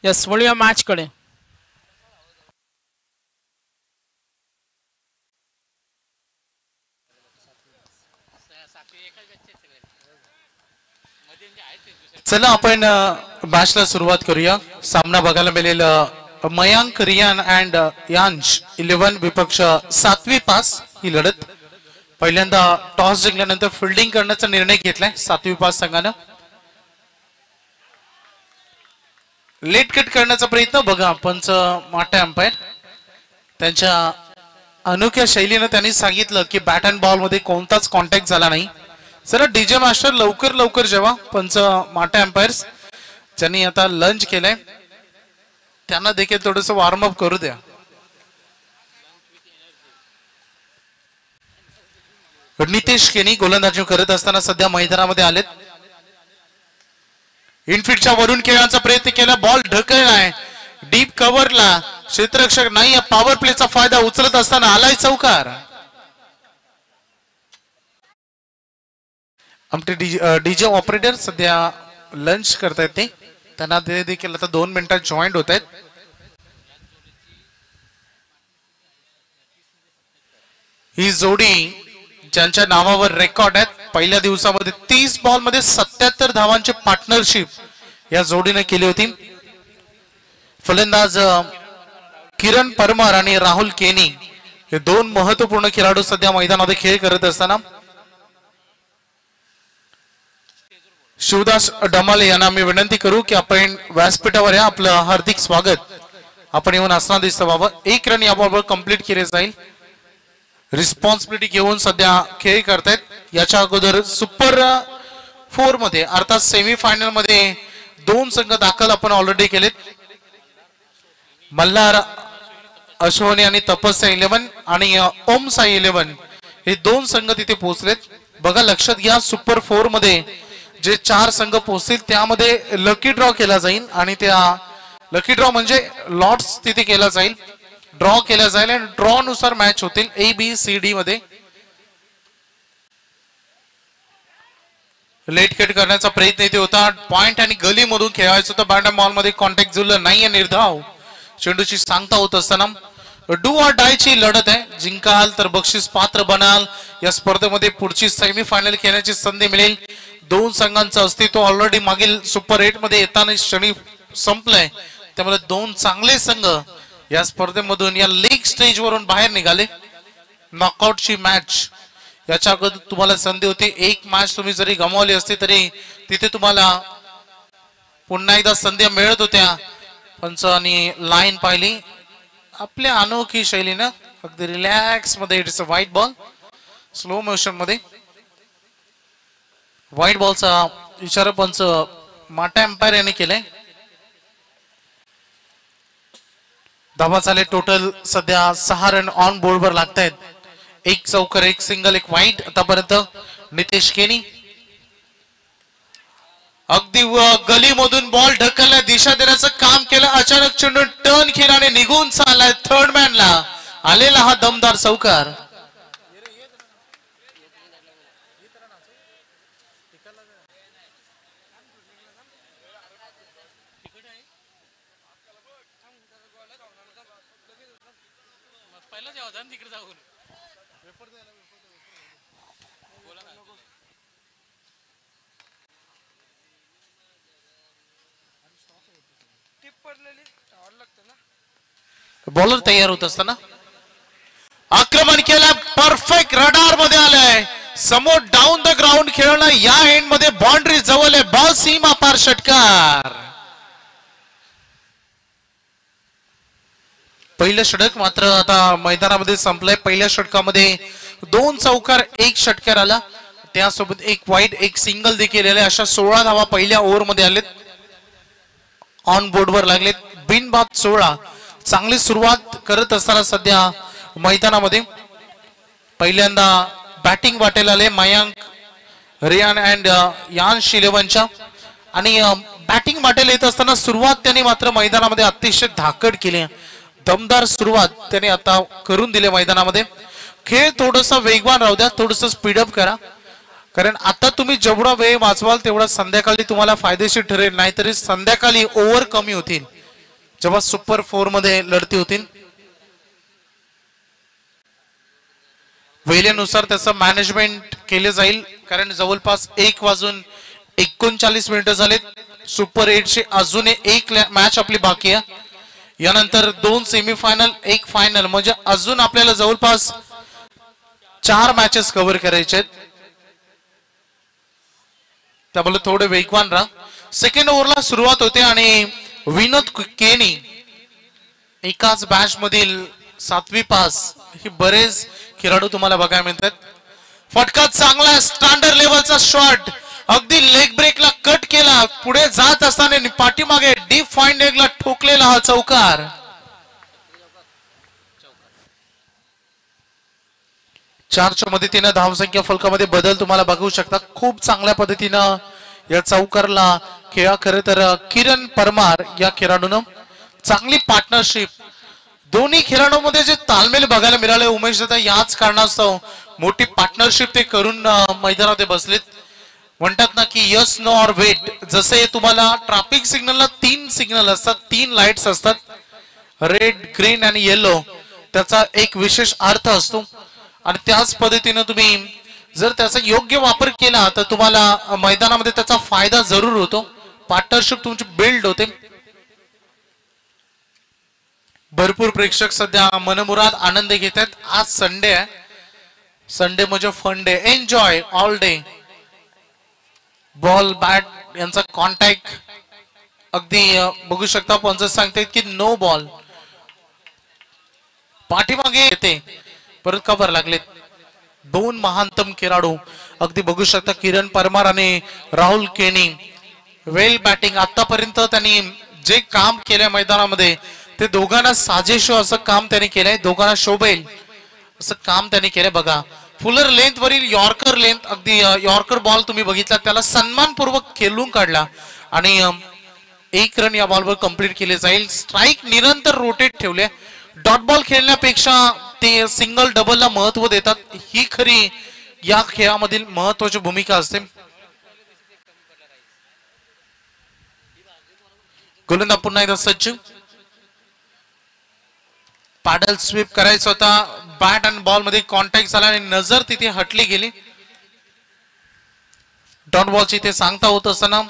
Yes वळूया match कडे. चला आपण मॅचला सुरुवात करूया. सामना बघायला मिळेल मयांक रियान अँड यांश 11 विपक्ष 7वी पास ही लढत. पहिल्यांदा टॉस जिंकल्यानंतर फिल्डिंग करण्याचा निर्णय घेतलाय 7वी पास संघानं. लेट कट करण्याचा प्रयत्न बघा पंच माटा अंपायर त्यांच्या अनोख्या शैलीनं त्यांनी सांगितलं की बॅट अँड बॉल मध्ये कोणताच कॉन्टॅक्ट झाला नाही. सर डीजे मास्टर लवकर जेव्हा पंच माटा अंपायर्स ज्यांनी आता लंच केलंय त्यांना देखील थोडस वॉर्मअप करू द्या. नितेश केनी गोलंदाजी करत असताना सध्या मैदानामध्ये आलेत. इनफिटच्या वरून खेळण्याचा प्रयत्न केला. Ball ढकललाय deep कव्हरला. क्षेत्ररक्षक नाही. पॉवर प्लेचा फायदा उचलत असताना आलाय चौकार. आमचे डीजे ऑपरेटर सध्या लंच करतायत ते त्यांना ते देखील आता 2 मिनिटात जॉईंट होत आहेत. ही जोडी ज्यांच्या नावावर रेकॉर्ड आहेत. पहिल्या दिवसामध्ये 30 बॉल मध्ये 77 धावांची पार्टनरशिप या जोडीने केली होती. फलंदाज किरण परमार आणि राहुल केनी हे 2 महत्वपूर्ण खेळाडू सध्या मैदानामध्ये खेळ करत असताना शिवदास डमाले यांना मी विनंती करू की आपण व्यासपीठावर या. आपलं हार्दिक स्वागत. आपण येऊन असणार दिसतं बाबा. 1 रन या बॉलवर कंप्लीट केले जाईल. रिस्पॉन्सिबिलिटी घेऊन सध्या खेळ करतायत. याच्या अगोदर सुपर 4 मध्ये अर्थात सेमी फायनल मध्ये 2 संघ दाखल आपण ऑलरेडी केलेत. मल्हार अश्वनी आणि तपस्या 11 आणि ओम साई 11 हे 2 संघ तिथे पोहोचलेत. बघा लक्षात घ्या सुपर 4 मध्ये जे 4 संघ पोहोचतील त्यामध्ये लकी ड्रॉ केला जाईल आणि त्या लकी ड्रॉ म्हणजे लॉट्स तिथे केला जाईल. ड्रॉ केला जाईल आणि ड्रॉ नुसार मॅच होतील ABCD मध्ये. लेट कट करण्याचा प्रयत्न इथे होता. पॉइंट आणि गली मधून खेळायचं होतं. बॅट बॉल मध्ये कॉन्टॅक्ट जुळलं नाहीये. निर्धाव चेंडूची सांगता होत असताना डू ऑर डाय ची लढत आहे. जिंकाल तर बक्षीस पात्र बनाल. या स्पर्धेमध्ये पुढची सेमी फायनल खेळण्याची संधी मिळेल. 2 संघांचं अस्तित्व ऑलरेडी मागील सुपर 8 मध्ये येताना क्षणी संपलंय. त्यामुळे 2 चांगले संघ या स्पर्धेमधून या लीग स्टेज वरून बाहेर निघाले. नॉकआउटची मॅच याच्या अगोदर तुम्हाला संधी होती. 1 मॅच तुम्ही जरी गमावली असती तरी तिथे तुम्हाला पुन्हा एकदा संधी मिळत होत्या. पंचांनी लाईन पाहिली आपल्या अनोखी शैलीनं अगदी रिलॅक्स मध्ये. It's a white ball slow motion मध्ये. व्हाईट बॉलचा इशारा पंच माटा अंपायर यांनी केलाय. धावा झाले टोटल सध्या 6 रन ऑन बोर्ड वर लागतायत. 1 चौकर 1 सिंगल 1 वाईट आतापर्यंत. नितेश केनी अगदी गलीमधून बॉल ढकलला दिशा देण्याचं काम केलं. अचानक चेंडू टर्न केला आणि निघून चाललाय. थर्ड मॅनला आलेला हा दमदार चौकार. बॉलर तयार होत असताना आक्रमण केलं. परफेक्ट रडार मध्ये आलंय. समोर डाऊन द ग्राउंड खेळणं. या एंड मध्ये बाउंड्री जवळ आहे. बॉल सीमा पार षटकार. पहिलं षटक मात्र आता मैदानामध्ये संपलंय. पहिल्या षटकामध्ये 2 चौकार 1 षटकार आला. त्यासोबत 1 वाईट 1 सिंगल देखील आले. अशा 16 धावा पहिल्या ओव्हर मध्ये आलेत. ऑन बोर्ड वर लागलेत. बिनबाद 16. चांगली सुरुवात करत असताना सध्या मैदानामध्ये पहिल्यांदा बॅटिंग वाटेल आले मयांक रियान अँड यांश 11च्या. आणि बॅटिंग वाटेल येत असताना सुरुवात त्यांनी मात्र मैदानामध्ये अतिशय धाकड केली. दमदार सुरुवात त्याने आता करून दिले मैदानामध्ये. खेळ थोडासा वेगवान राहू द्या. थोडंसं स्पीडअप करा. कारण आता तुम्ही जेवढा वेळ वाचवाल तेवढा संध्याकाळी तुम्हाला फायदेशीर ठरेल. नाहीतरी संध्याकाळी ओव्हर कमी होतील. जेव्हा सुपर 4 मध्ये लढती होतील वेळेनुसार त्याचं मॅनेजमेंट केले जाईल, कारण जवळपास 1:39 झालेत। सुपर 8 ची अजून एक मॅच आपली बाकी आहे, यानंतर 2 सेमीफायनल 1 फायनल, म्हणजे अजून आपल्याला जवळपास 4 मॅचेस कव्हर करायचे आहेत, त्यामुळे थोडे वेगवान राहा। सेकंड ओव्हरला सुरुवात होते आणि विनोद केनी एकाच बॅच मधील 7वी पास ही बरेच खेळाडू तुम्हाला बघायला मिळतात। फटका चांगला स्टँडर्ड लेवलचा शॉट, अगदी लेग ब्रेकला कट केला, पुढे जात असताना पाठीमागे डीप फाईन लेगला ठोकलेला हा चौकार। चारच्या मदतीने धावसंख्या फलकामध्ये बदल तुम्हाला बघू शकता। खूप चांगल्या पद्धतीनं या चौकारला खेळा। खरं तर किरण परमार या खेळाडूनं चांगली पार्टनरशिप, दोन्ही खेळाडूंमध्ये जे तालमेल बघायला मिळाले उमेश दादा, याच कारणास्तव मोठी पार्टनरशिप ते करून मैदानात बसलेत। म्हणतात ना की यस नो ऑर वेट, जसे तुम्हाला ट्रॅफिक सिग्नलला 3 सिग्नल असतात, 3 लाईट्स असतात, रेड ग्रीन आणि येलो, त्याचा एक विशेष अर्थ असतो आणि त्याच पद्धतीने तुम्ही जर त्याचा योग्य वापर केला तर तुम्हाला मैदानामध्ये त्याचा फायदा जरूर होतो, पार्टनरशिप तुमची बिल्ड होते। भरपूर प्रेक्षक सध्या मनमुराद आनंद घेत आहेत। आज संडे आहे, संडे म्हणजे fun day, enjoy all day. Ball bat यांचा कॉन्टॅक्ट अगदी बघू शकता, पंच सांगते की नो बॉल, पाठीमागे येते परत कव्हर लागले। 2 महानतम खेळाडू अगदी बघू शकता, किरण परमार आणि राहुल केनी, वेल बॅटिंग। आतापर्यंत त्यांनी जे काम केलंय मैदानामध्ये ते दोघांना साजेशो असं काम त्यांनी केलंय, दोघांना शोभेल असं काम त्यांनी केलंय। बघा फुलर लेंथ वरील यॉर्कर लेंथ, अगदी यॉर्कर बॉल तुम्ही बघितला, त्याला सन्मानपूर्वक खेळून काढला आणि 1 रन या बॉलवर कंप्लीट केले जाईल। स्ट्राइक निरंतर रोटेट ठेवले, डॉट बॉल खेळण्यापेक्षा ते सिंगल डबलला महत्व देतात, ही खरी या खेळामधील महत्वाची भूमिका असते। गोलंदाज पुन्हा एकदा सज्ज, पॅडल स्वीप करायचा होता, बॅट आणि बॉल मध्ये कॉन्टॅक्ट झाला आणि नजर तिथे हटली गेली। डॉट बॉलची ते सांगता होत असताना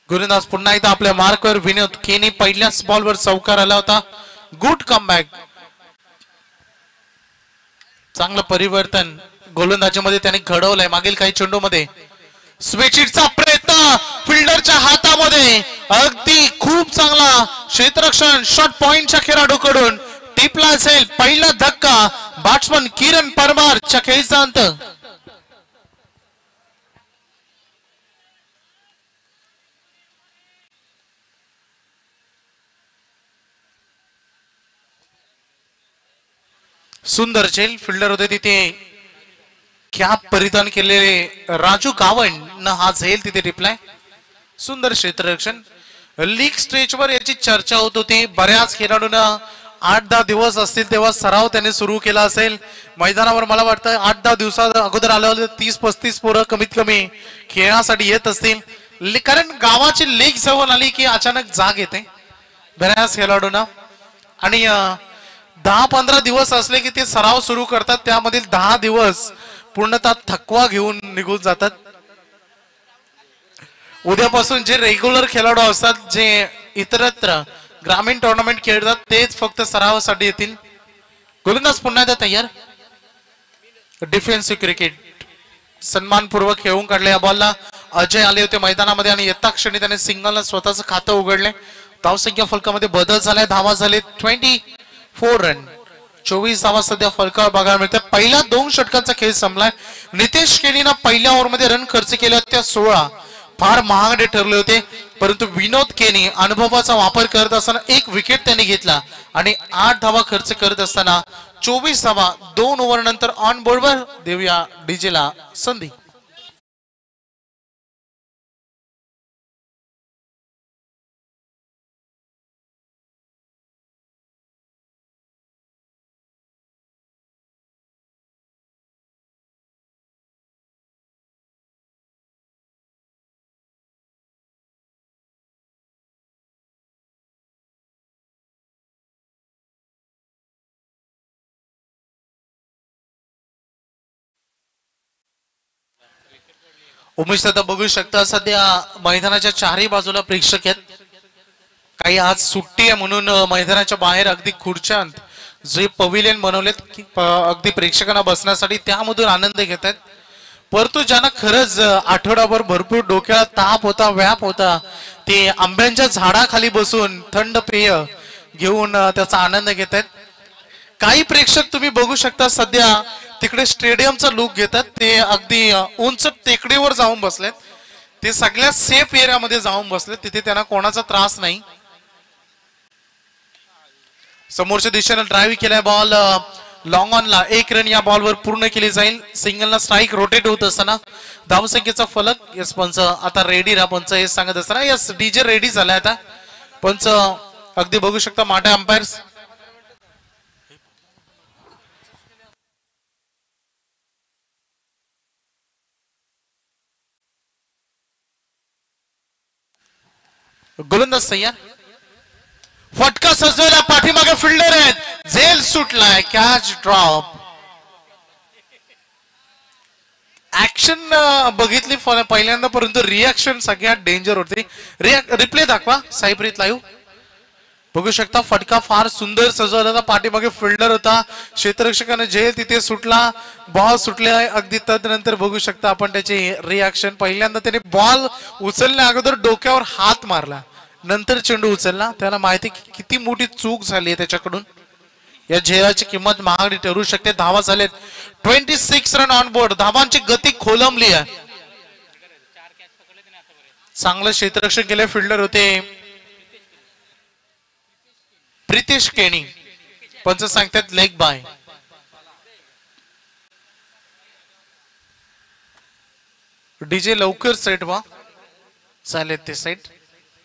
गोलंदाज पुन्हा एकदा आपल्या मार्कवर, विनोद केनी पहिल्याच बॉलवर चौकार आला होता। गुड कमबॅक, चांगलं परिवर्तन गोलंदाजीमध्ये त्याने घडवलंय। मागील काही चेंडूमध्ये स्विचिटचा प्रयत्न फिल्डरच्या हातामध्ये, अगदी खूप चांगला क्षेत्ररक्षण शॉट पॉइंटच्या खेळाडूकडून टिपला असेल। पहिला धक्का बॅट्समन किरण परमार च्या खेळीचा अंत। सुंदर झेल फिल्डर होते तिथे, कॅप परिधान केलेले राजू गावण न हा झेल तिथे टिपलाय। सुंदर क्षेत्ररक्षण। लीग स्टेजवर याची चर्चा होत होती, बऱ्याच खेळाडूंना 8-10 दिवस असतील तेव्हा सराव त्याने सुरू केला असेल मैदानावर। मला वाटतं 8-10 दिवसात अगोदर आलं 30-35 पोरं कमीत कमी खेळण्यासाठी येत असतील, कारण गावाची लीग जवळ आली की अचानक जाग येते बऱ्याच खेळाडूंना आणि 10-15 दिवस असले की ते सराव सुरू करतात, त्यामधील 10 दिवस पूर्णतः थकवा घेऊन निघून जातात। उद्यापासून जे रेग्युलर खेळाडू असतात, जे इतरत्र ग्रामीण टुर्नामेंट खेळतात, तेच फक्त सरावासाठी येतील। गोलंदाज पुन्हा एकदा तयार, डिफेन्सिव्ह क्रिकेट सन्मानपूर्वक खेळून काढले। या बॉलला अजय आले होते मैदानामध्ये आणि येता क्षणी त्याने सिंगलला स्वतःचं खातं उघडले। धावसंख्या फलकामध्ये बदल झालाय, धावा झाले 24 रन, 24 धावा सध्या फलकावर बघायला मिळते। पहिल्या 2 षटकांचा खेळ संपलाय। नितेश केनीनं पहिल्या ओव्हरमध्ये रन खर्च केले त्या 16, फार महागडे ठरले होते, परंतु विनोद केनी अनुभवाचा वापर करत असताना 1 विकेट त्यांनी घेतला आणि 8 धावा खर्च करत असताना 24 धावा 2 ओव्हर नंतर ऑन बोर्डवर देऊया डीजेला संधी। उमेश दादा बघू शकता सध्या मैदानाच्या चारही बाजूला प्रेक्षक आहेत. काही आज सुट्टी आहे म्हणून मैदानाच्या बाहेर अगदी खुर्च्यांत जे पविलियन बनवलेत की अगदी प्रेक्षकांना बसण्यासाठी त्यामधून आनंद घेत आहेत. परंतु ज्यांना खरंच आठवडाभर भरपूर डोक्याला ताप होता व्याप होता ते आंब्यांच्या झाडाखाली बसून थंड पेय घेऊन त्याचा आनंद घेत आहेत. काही प्रेक्षक तुम्ही बघू शकता सध्या तिकडे स्टेडियमचा लुक घेतात. ते अगदी उंच टेकडीवर जाऊन बसलेत. ते सगळ्या सेफ एरियामध्ये जाऊन बसलेत. तिथे त्यांना कोणाचा त्रास नाही. समोरच्या दिशेने ड्राईव्ह केलाय बॉल लॉंग ऑनला. 1 रन या बॉलवर पूर्ण केली जाईल. सिंगलला स्ट्राईक रोटेट होत असताना धावसंख्येचा फलक. यस पंच आता रेडी राहा. पंच हे सांगत असताना यस डीजे रेडी झालाय आता. पंच अगदी बघू शकता माटे अंपायर्स. गोलंदाज तयार. फटका सजवला पाठीमागे फिल्डर आहेत. झेल सुटलाय. Catch drop. ऍक्शन बघितली पहिल्यांदा परंतु रिॲक्शन सगळ्यात डेंजर होती. रिप्ले दाखवा साईप्रीत लाईव्ह. बघू शकता फटका फार सुंदर सजवला होता. पाठीमागे फिल्डर होता. क्षेत्ररक्षकाने झेल तिथे सुटला. बॉल सुटले अगदी तदनंतर बघू शकता आपण त्याची रिॲक्शन. पहिल्यांदा त्याने बॉल उचलण्या अगोदर डोक्यावर हात मारला. नंतर चेंडू उचलला. त्याला माहिती किती मोठी चूक झाली आहे त्याच्याकडून. या झेलाची किंमत महागडी ठरू शकते. धावा झालेत 26 रन ऑन बोर्ड. धावांची गती खोलंबली आहे. चांगलं क्षेत्ररक्षण केले फिल्डर होते प्रितेश केणी. पंच सांगतात लेग बाय. डीजे लवकर सेट व्हा. चालेल ते सेट.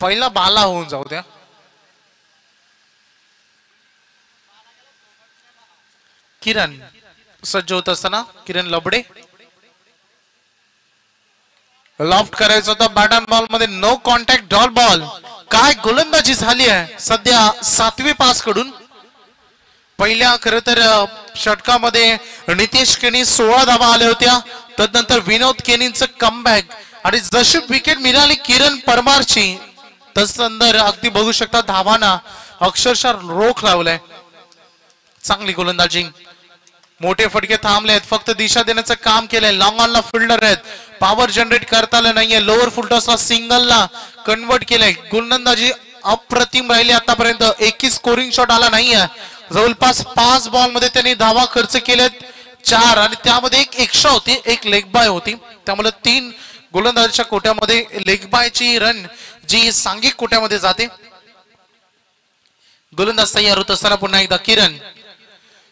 पहिला बाला होऊन जाऊ द्या. किरण सज्ज होत असताना किरण लबडे. लॉफ्ट करायचं होतं बॅट अँड बॉल मध्ये. No contact dot ball. काय गोलंदाजी झाली आहे सध्या 7वी पास कडून. पहिल्या खरं तर षटकामध्ये नितेश केनी 16 धावा आल्या होत्या. तदनंतर विनोद केनींचं कमबॅक आणि जशी विकेट मिळाली किरण परमारची तदनंतर अगदी बघू शकता धावांना अक्षरशः रोख लावलाय. चांगली गोलंदाजी. मोठे फटके थांबले आहेत. फक्त दिशा देण्याचं काम केलंय. लॉंग ऑनला फिल्डर आहेत. पॉवर जनरेट करता आलं नाहीये. लोअर फुलटॉसला सिंगलला कन्वर्ट केलंय. गोलंदाजी अप्रतिम राहिली आतापर्यंत. 21 स्कोरिंग शॉट आला नाहीये. जवळपास 5 बॉल मध्ये त्यांनी धावा खर्च केलेत 4 आणि त्यामध्ये एक एक्स्ट्रा होती. एक लेग बाय होती. त्यामुळे 3 गोलंदाजीच्या कोट्यामध्ये लेग बायची रन जी सांघिक कोट्यामध्ये जाते. गोलंदाज तयार होत असताना पुन्हा एकदा किरण.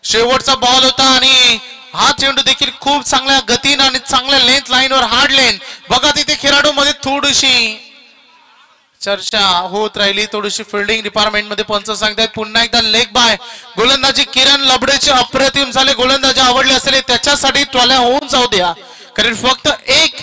शेवटचा बॉल होता आणि हा चेंडू देखील खूप चांगल्या गतीनं आणि चांगल्या लेंथ लाईनवर हार्ड लेन. बघा तिथे खेळाडू मध्ये थोडीशी चर्चा होत राहिली. थोडीशी फिल्डिंग डिपार्टमेंट मध्ये पंच सांगतात पुन्हा एकदा लेग बाय. गोलंदाजी किरण लबडेचे अप्रतिम झाले. गोलंदाजी आवडले असले त्याच्यासाठी ट्रॉल्या होऊन जाऊ द्या. कारण फक्त एक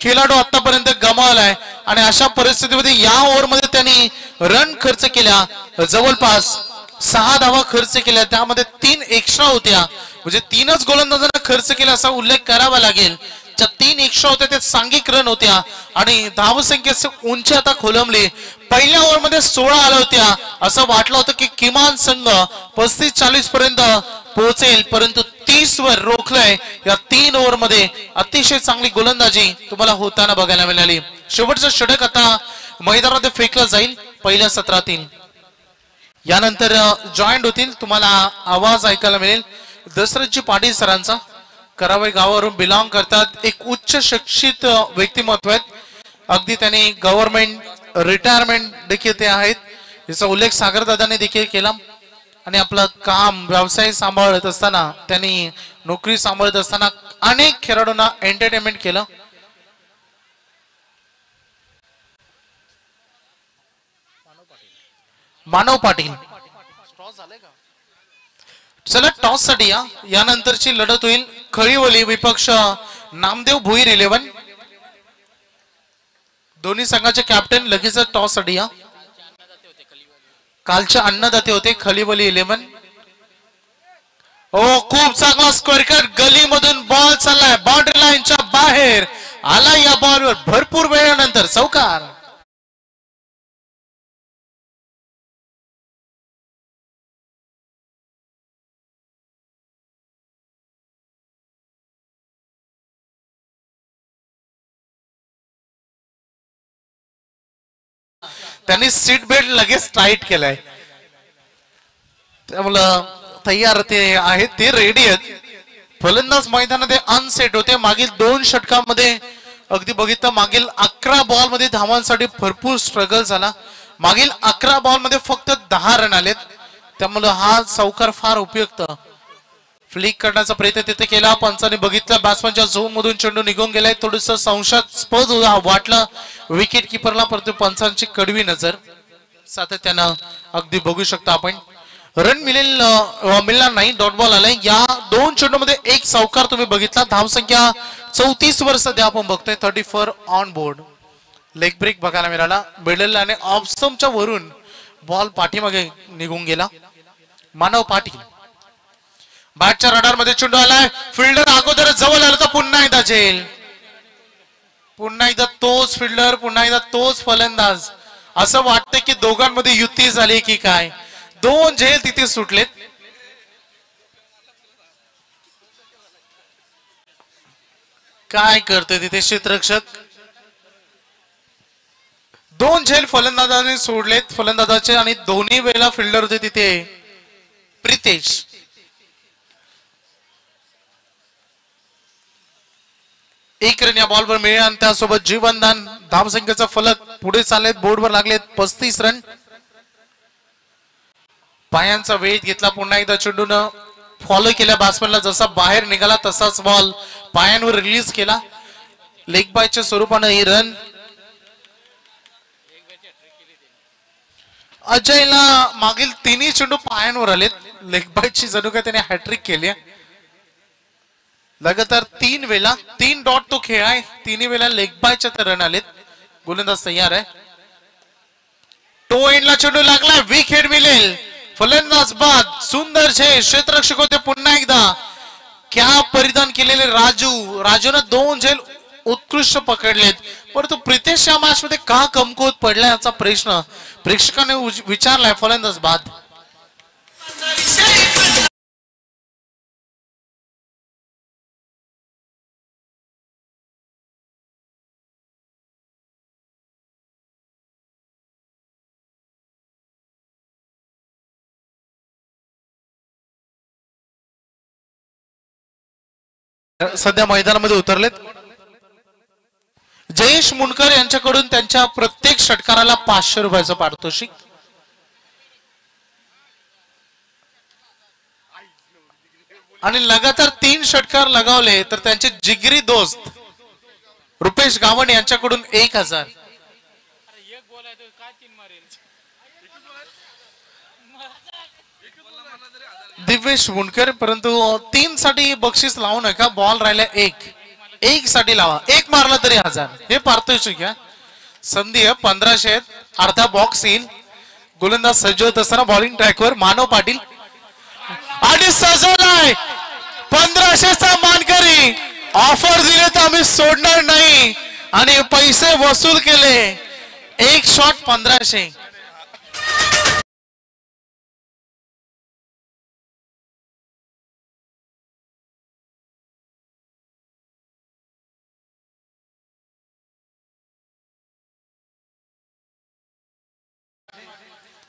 खेळाडू आतापर्यंत गमावलाय आणि अशा परिस्थितीमध्ये या ओव्हरमध्ये त्यांनी रन खर्च केल्या. जवळपास 6 धावा खर्च केल्या. त्यामध्ये 3 एक्स्ट्रा होत्या. म्हणजे 3च गोलंदाजांना खर्च केला असा उल्लेख करावा लागेल. 3 एक्स्ट्रा होत्या त्या सांघिक रन होत्या आणि धावसंख्येची उंची आता खोलंबली. पहिल्या ओव्हरमध्ये 16 आल्या होत्या. असं वाटलं होतं की किमान संघ 35-40 पर्यंत पोहोचेल परंतु 30 वर रोखलंय. या 3 ओव्हरमध्ये अतिशय चांगली गोलंदाजी तुम्हाला होताना बघायला मिळाली. शेवटचं षटक आता मैदानामध्ये फेकलं जाईल पहिल्या सत्रातील. यानंतर जॉईंट होतील. तुम्हाला आवाज ऐकायला मिळेल दशरथजी पाटील सरांचा. करावई गावावरून बिलॉंग करतात. एक उच्च शिक्षित व्यक्तिमत्व आहेत. अगदी त्यांनी गव्हर्नमेंट रिटायरमेंट देखील ते आहेत. याचा उल्लेख सागरदादांनी देखील केला. आणि आपलं काम व्यवसाय सांभाळत असताना त्यांनी नोकरी सांभाळत असताना अनेक खेळाडूंना एंटरटेनमेंट केलं. मानव पाटील. चला टॉस साठी या. यानंतरची लढत होईल खळीवली विपक्ष नामदेव भुईर 11. दोन्ही संघाचे कॅप्टन लगेच टॉस साठी या. कालचे अन्नदाते होते खळीवली 11. खूप चांगला स्क्वेअर कट. गलीमधून बॉल चाललाय बाउंड्री लाईनच्या बाहेर. आला या बॉलवर भरपूर वेळानंतर चौकार. त्यांनी सीट बेल्ट लगेच टाईट केलाय, त्यामुळं तयार ते आहेत, ते रेडी आहेत. फलंदाज मैदानामध्ये अनसेट होते. मागील 2 षटकामध्ये अगदी बघितलं, मागील 11 बॉल मध्ये धावांसाठी भरपूर स्ट्रगल झाला. मागील 11 बॉल मध्ये फक्त 10 रन आलेत. त्यामुळे हा चौकार फार उपयुक्त. फ्लिक करण्याचा प्रयत्न तिथे केला, पंचाने बघितला बॅट्समनच्या झोन मधून चेंडू निघून गेलाय. थोडस संशयास्पद वाटलं विकेट किपरला, परंतु पंचांची कडवी नजर सातत्यानं अगदी बघू शकता आपण. रन मिळणार नाही, डॉट बॉल आलाय. या 2 चेंडूमध्ये एक चौकार तुम्ही बघितला. धावसंख्या 34 वर सध्या आपण बघतोय. 34 ऑन बोर्ड. लेग ब्रेक बघायला मिळाला. मिडल आणि ऑफ स्टंपच्या वरून बॉल पाठीमागे निघून गेला. मानव पाटील बॅटच्या रडार मध्ये चेंडू आलाय. फिल्डर अगोदर जवळ आला तर पुन्हा एकदा झेल, पुन्हा एकदा तोच फिल्डर, पुन्हा एकदा तोच फलंदाज. असं वाटतं की दोघांमध्ये युती झाली की काय. 2 झेल तिथे सुटलेत. काय करतोय तिथे क्षेत्ररक्षक. 2 झेल फलंदाजाने सोडलेत फलंदाजाचे, आणि दोन्ही वेळेला फिल्डर होते तिथे प्रितेश. एक रन या बॉलवर मिळेल आणि त्यासोबत जीवनदान. धावसंख्येचा फलक पुढे चाललेत, बोर्डवर लागलेत 35 रन. पायांचा वेध घेतला, पुन्हा एकदा चेंडून फॉलो केल्या बॅट्समॅनला. जसा बाहेर निघाला तसाच बॉल पायांवर रिलीज केला. लेग बायच्या स्वरूपानं ही रन. अजयला मागील 3 चेंडू पायांवर आलेत. लेग बायची जणू काय त्याने हॅट्रिक केली. लगातार 3 वेळा 3 डॉट तो खेळाय. 3 वेळा लेग बायच्या तर रन आलेत. गोलंदाज तयार आहे. टो एंडला चेंडू लागला, विकेट मिळेल. फलंदाज बाद. सुंदर झेल. क्षेत्ररक्षक होते पुन्हा एकदा. कॅप परिधान केलेले राजूने 2 झेल उत्कृष्ट पकडलेत. परंतु प्रितेश या मॅच मध्ये का कमकुवत पडला याचा प्रश्न प्रेक्षकांनी विचारलाय. फलंदाज बाद. सध्या मैदानामध्ये उतरलेत. जयेश मुंडकर यांच्याकडून त्यांच्या प्रत्येक षटकाराला 500 रुपयाचं पारितोषिक. आणि लगातार 3 षटकार लगावले तर त्यांचे जिगरी दोस्त रुपेश गावण यांच्याकडून 1000. दिवेश मुंडकर, परंतु 3 साठी बक्षीस लावू नका. बॉल राहिला 1 साठी लावा. 1 मारला तरी 1000 हे पारितोषिक आहे. संधी 1500. अर्धा बॉक्स येईल. गोलंदाज सज्ज होत असताना बॉलिंग ट्रॅकवर मानव पाटील आणि सजवलाय 1500चा मानकरी. ऑफर दिले तर आम्ही सोडणार नाही आणि पैसे वसूल केले. 1 शॉट 1500.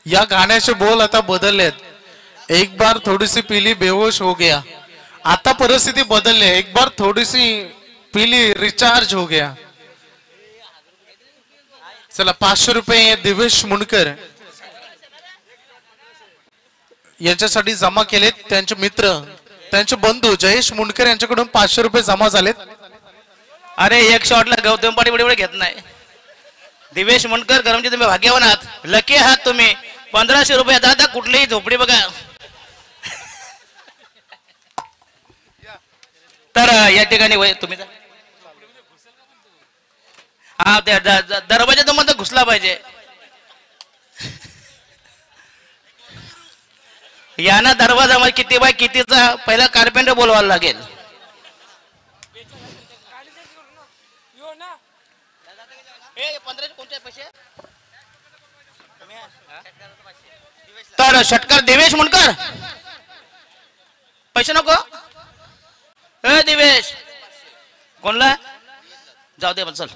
या गाण्याचे बोल आता बदललेत. एक बार थोड़ी सी पीली बेहोश हो गया. आता परिस्थिती बदलली. एक बार थोड़ी सी पीली रिचार्ज हो गया. चला 500 रुपये दिवेश मुंडकर यांच्यासाठी जमा केलेत. त्यांचे मित्र, त्यांचे बंधू जयेश मुंडकर यांच्याकडून 500 रुपये जमा झालेत. अरे 1 शॉटला गौतम पाटील एवढे घेत नाही. दिवेश मुंडकर करमचे तुम्ही भाग्यवान आहात, लकी आहात तुम्ही. 1500 रुपये दादा कुठलीही झोपडी बघा. तर या ठिकाणी तुम्ही हा दरवाजा तर मध्ये घुसला पाहिजे. याना दरवाजा मध्ये किती बाय कितीचा पहिला कार्पेंटर बोलवायला लागेल. तर षटकार देवेश मुंडकर पैसे नको ए दिवेश कोणला जाऊ दे चल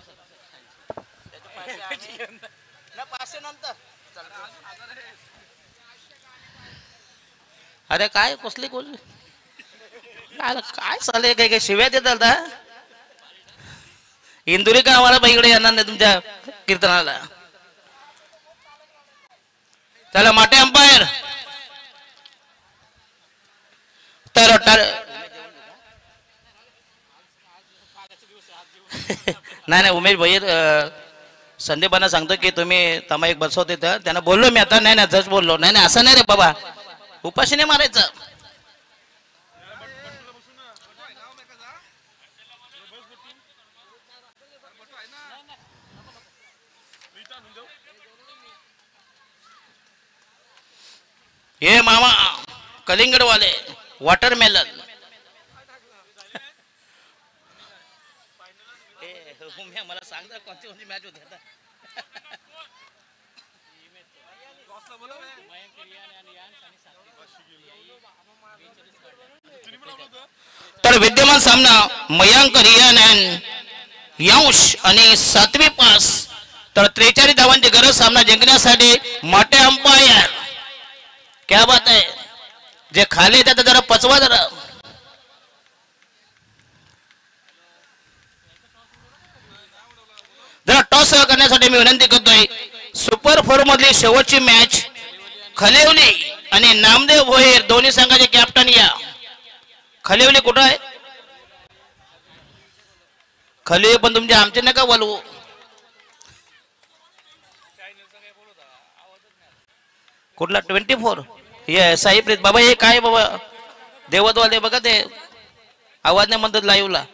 अरे काय कसली कोण काय चालय काय काय शिव्या देतात आता इंदुरी का आम्हाला इकडे येणार नाही तुमच्या कीर्तनाला चला माटे अंपायर तर नाही उमेश भैर संदीपांना सांगतो की तुम्ही तमा एक बसवते तर त्यांना बोललो मी आता नाही जस्ट बोललो नाही असं नाही रे बाबा उपाशी नाही मारायचं हे मामा कलिंगड वाले वॉटरमेलन मला सांगता कोणती कोणती मॅच होती आता तर विद्यमान सामना मयांक रियान अँड यंश आणि 7वी पास तर 43 धावांची गरज सामना जिंकण्यासाठी मोठे अंपायर क्या बात आहे जे खाली येतात जरा पचवा जरा टॉस करण्यासाठी मी विनंती करतोय सुपर 4 मधली शेवटची मॅच खलेवली आणि नामदेव भोईर दोन्ही संघाचे कॅप्टन या खलेवली कुठं आहे खलेवली पण तुमचे आमचे नका बोलवू कुठला 24 हे साईप्रीत बाबा हे काय बाबा देवतवाले बघा ते आवाज नाही म्हणतात लाईव्हला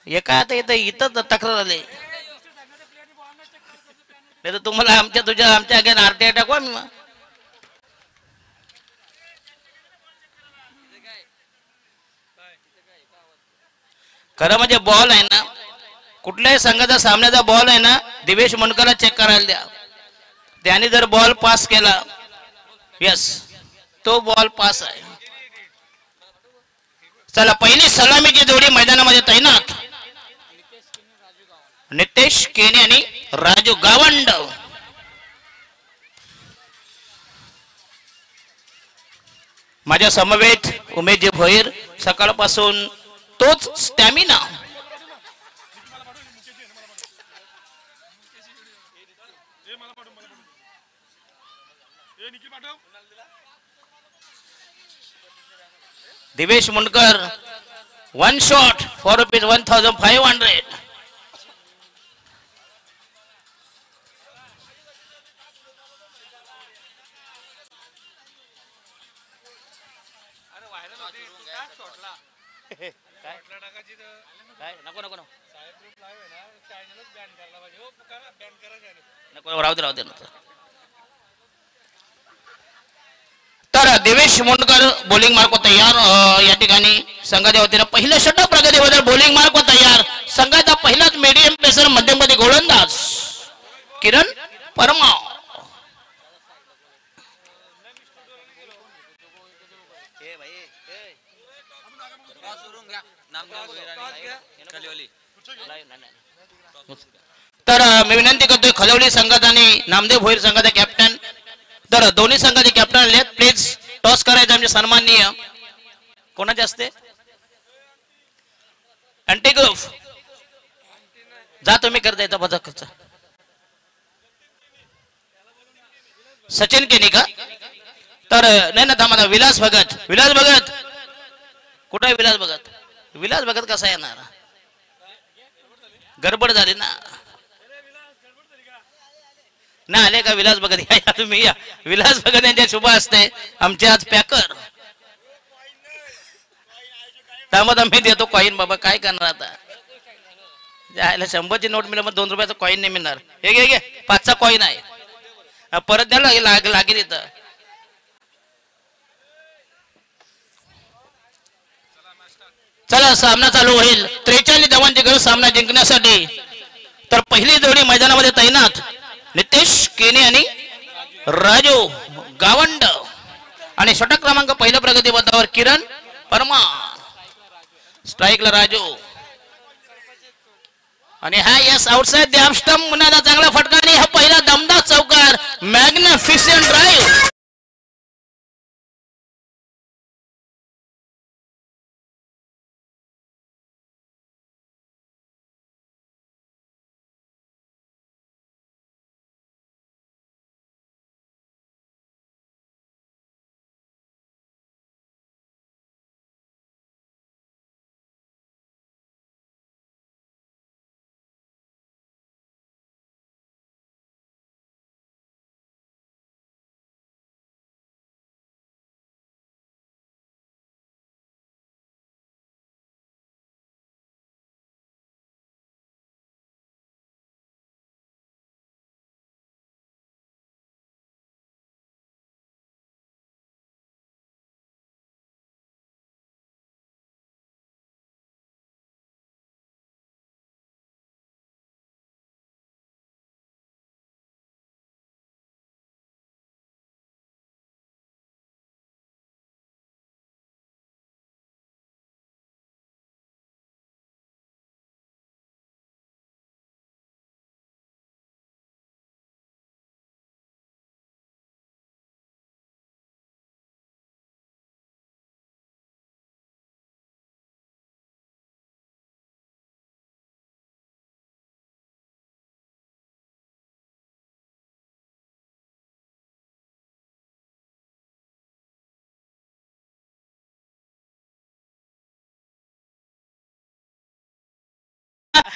हे काय आता इथं तक्रार आले नाही तर तुम्हाला आमच्या अगेन आरटीआय टाकू आम्ही खरं म्हणजे बॉल आहे ना कुठल्याही संघाचा सामन्याचा बॉल आहे ना दिवेश मुंडकरला चेक करायला द्या त्याने जर बॉल पास केला यस तो बॉल पास आहे चला पहिली सलामीची जोडी मैदानामध्ये तैनात नितेश केने आणि राजू गावंड माझ्या समवेत उमेशजी भोईर सकाळपासून तोच stamina Divesh Mundkar 1 shot for ₹1,500 तर देवेश मुंडकर बॉलिंग मार्क तयार या ठिकाणी संघाच्या वतीने पहिलं षटक प्रगतीबद्दल बॉलिंग मार्क तयार संघाचा पहिलाच मीडियम पेसर मध्यमगती गोलंदाज किरण परमा तर मी विनंती करतोय खलवली संघाचा आणि नामदेव भोईर संघाचा कॅप्टन तर दोन्ही संघाचे कॅप्टन आले प्लीज टॉस करायचं आमचे सन्माननीय कोणाचे असते अँटिग्रुफ जा तुम्ही करता येतं बदक खर्च सचिन केनी का तर नाही ना थांबा विलास भगत कुठे विलास भगत कसा येणार गडबड झाली ना ना आले का विलास भगत या तुम्ही या विलास भगत यांच्या शुभ असते आमचे आज पॅकर त्यामध्ये आम्ही देतो कॉईन बाबा काय करणार आता जायला 100ची नोट मिळाल मग 2 रुपयाचा कॉईन नाही मिळणार हे घे 5चा कॉईन आहे परत द्यायला लागेल इथं चला सामना चालू होईल 43 धावांची गरज सामना जिंकण्यासाठी तर पहिली जोडी मैदानामध्ये तैनात नितेश केने आणि राजू गावंड आणि षटक क्रमांक पहिल्या प्रगती पथावर किरण परमार स्ट्राईकला राजू आणि हा यस आउटसाइड द स्टंप मुन्नादा चांगला फटका आणि हा पहिला दमदार चौकार मॅग्निफिसेंट ड्राईव्ह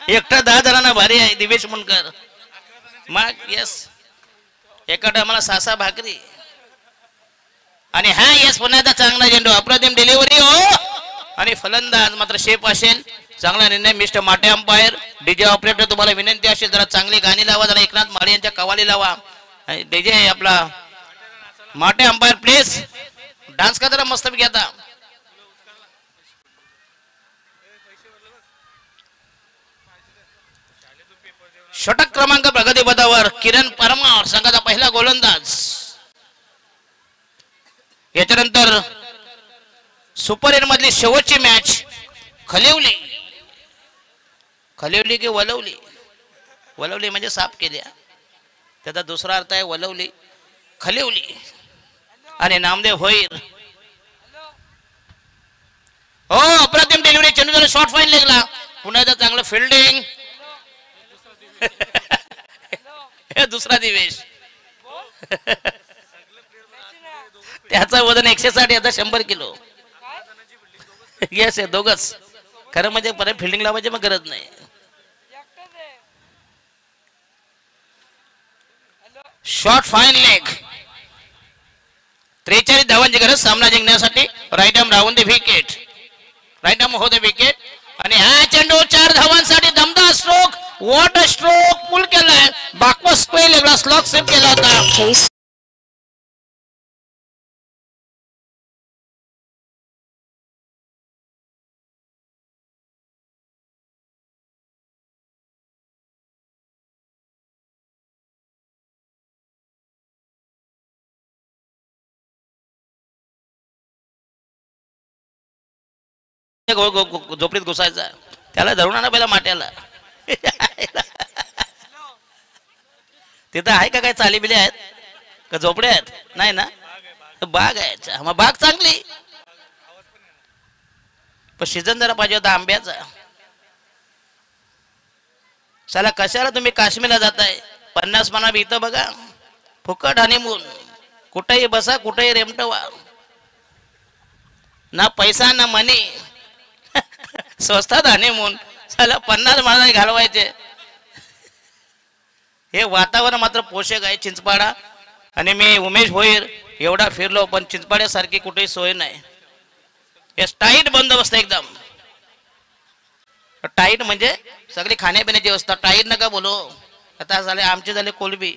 एकटा 10 जणांना भारी आहे दिवेश मुनकर मग यस एका टायमाला 6 भाकरी आणि हा यस पुन्हा एकदा चांगला चेंडू अप्रतिम डिलिव्हरी हो आणि फलंदाज मात्र शेप असेल चांगला निर्णय mister Mate umpire DJ operator तुम्हाला विनंती असेल जरा चांगली गाणी लावा जरा एकनाथ माळी यांच्या कवाली लावा डीजे आपला माटे अंपायर प्लीज डान्स का जरा मस्त घेता षटक क्रमांक प्रगती पथावर किरण परमार संघाचा पहिला गोलंदाज याच्यानंतर सुपर 8 मधली शेवटची मॅच खलिवली खलिवली की वलवली वलवली म्हणजे साफ केल्या त्याचा दुसरा अर्थ आहे वलवली खलिवली आणि नामदेव होईल हो अप्रतिम डिलिव्हरी चेंडू जरा शॉर्ट फाईन लागला पुन्हा एकदा चांगलं फिल्डिंग दुसरा दिवेश त्याचं वजन 160 आता 100 किलो येस आहे दोघच खरं म्हणजे परत फिल्डिंग लावायची मग गरज नाही शॉर्ट फाईन लेग 43 धावांची गरज सामना जिंकण्यासाठी राईट आर्म राहून द विकेट राईट आर्म हो द विकेट आणि हा चेंडू 4 धावांसाठी दमदार स्ट्रोक वॉट अ स्ट्रोक पुल केलाय बाकवा स्क्वेअर लेगला स्लॉग सेव्ह केला होता झोपडीत घुसायचा त्याला धरून आणा पहिला माट्याला तिथं आहे का काय चाली बिले आहेत का झोपडे आहेत नाही ना बाग आहे मग बाग चांगली पण सीझन जरा पाहिजे होता आंब्याचा चला कशाला तुम्ही काश्मीरला जाताय 50 मना इथं बघा फुकट हनीमून कुठेही बसा कुठेही रेमटवा ना पैसा ना मनी स्वस्तात हनीमून चला 50 मना घालवायचे हे वातावरण मात्र पोषक आहे चिंचपाडा आणि मी उमेश भोईर एवढा फिरलो पण चिंचपाड्यासारखी कुठेही सोय नाही हे टाईट बंदोबस्त एकदम टाईट म्हणजे सगळी खाण्यापिण्याची व्यवस्था टाईट नका बोलो आता झाले आमचे झाले कोलबी